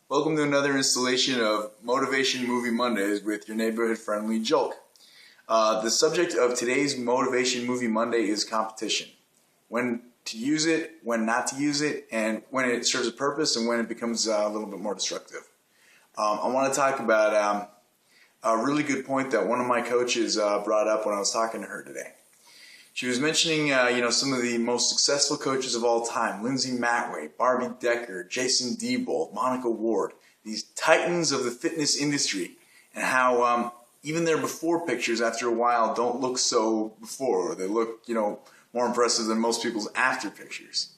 Welcome to another installation of Motivation Movie Mondays with your neighborhood-friendly Joke. The subject of today's Motivation Movie Monday is competition. When to use it, when not to use it, and when it serves a purpose and when it becomes a little bit more destructive. I want to talk about a really good point that one of my coaches brought up when I was talking to her today. She was mentioning, some of the most successful coaches of all time: Lindsay Matway, Barbie Decker, Jason Diebold, Monica Ward, these titans of the fitness industry, and how even their before pictures after a while don't look so before, or they look, more impressive than most people's after pictures.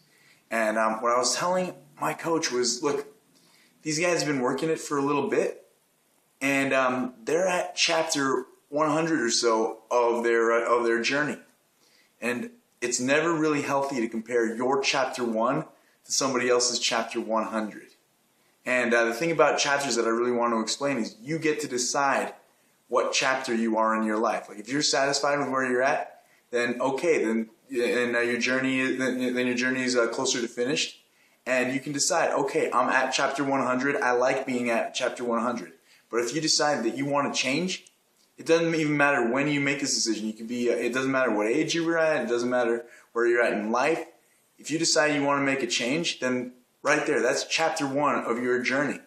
And what I was telling my coach was, look, these guys have been working it for a little bit, and they're at chapter 100 or so of their journey. And it's never really healthy to compare your chapter 1 to somebody else's chapter 100. And the thing about chapters that I really want to explain is you get to decide what chapter you are in your life. Like, if you're satisfied with where you're at, then okay, then your journey is closer to finished, and you can decide, okay, I'm at chapter 100. I like being at chapter 100. But if you decide that you want to change, it doesn't even matter when you make this decision. You can be. It doesn't matter what age you were at. It doesn't matter where you're at in life. If you decide you want to make a change, then right there, that's chapter 1 of your journey.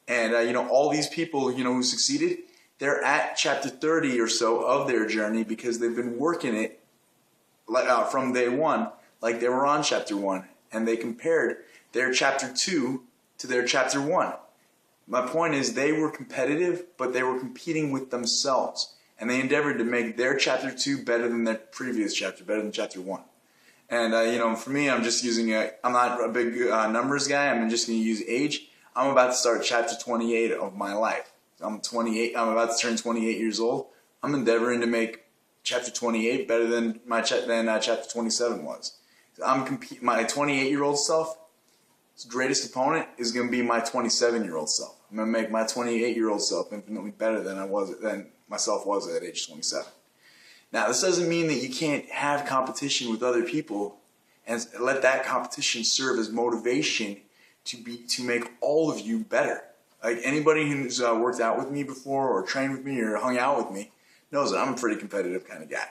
And all these people who succeeded, they're at chapter 30 or so of their journey because they've been working it from day one, like they were on chapter 1, and they compared their chapter 2 to their chapter 1. My point is, they were competitive, but they were competing with themselves. And they endeavored to make their chapter 2 better than their previous chapter, better than chapter 1. And, for me, I'm just using I'm not a big numbers guy. I'm just going to use age. I'm about to start chapter 28 of my life. I'm 28. I'm about to turn 28 years old. I'm endeavoring to make chapter 28 better than chapter 27 was. My 28-year-old self, his greatest opponent is going to be my 27-year-old self. I'm going to make my 28-year-old self infinitely better than myself was at age 27. Now, this doesn't mean that you can't have competition with other people and let that competition serve as motivation to make all of you better. Like, anybody who's worked out with me before or trained with me or hung out with me knows that I'm a pretty competitive kind of guy.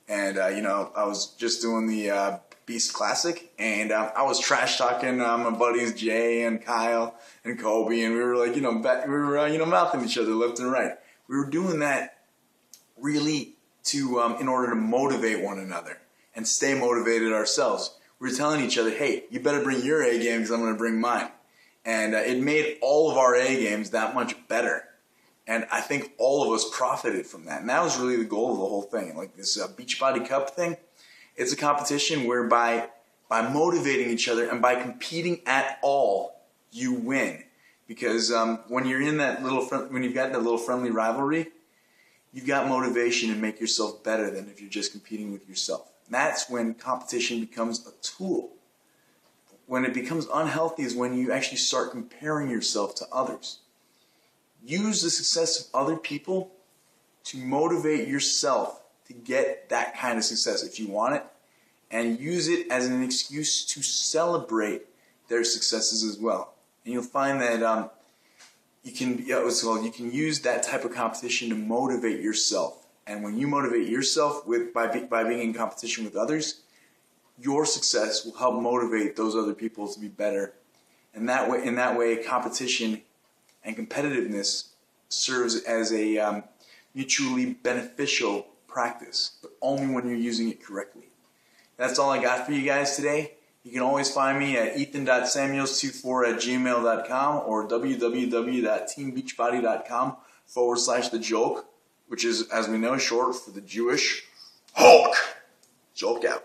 And, I was just doing the Beast Classic, and I was trash talking my buddies Jay and Kyle and Kobe, and we were like, mouthing each other left and right. We were doing that really in order to motivate one another and stay motivated ourselves. We were telling each other, hey, you better bring your A game because I'm going to bring mine. And it made all of our A games that much better. And I think all of us profited from that. And that was really the goal of the whole thing. Like this Beachbody Cup thing, it's a competition whereby by motivating each other and by competing at all, you win. Because when you're in when you've got that little friendly rivalry, you've got motivation to make yourself better than if you're just competing with yourself. And that's when competition becomes a tool. When it becomes unhealthy is when you actually start comparing yourself to others. Use the success of other people to motivate yourself to get that kind of success if you want it, and use it as an excuse to celebrate their successes as well. And you'll find that you can use that type of competition to motivate yourself. And when you motivate yourself by being in competition with others, your success will help motivate those other people to be better. And in that way, competition and competitiveness serves as a mutually beneficial practice, but only when you're using it correctly. That's all I got for you guys today. You can always find me at ethan.samuels24@gmail.com or www.teambeachbody.com/thejoke, which is, as we know, short for the Jewish Hulk. Joke out.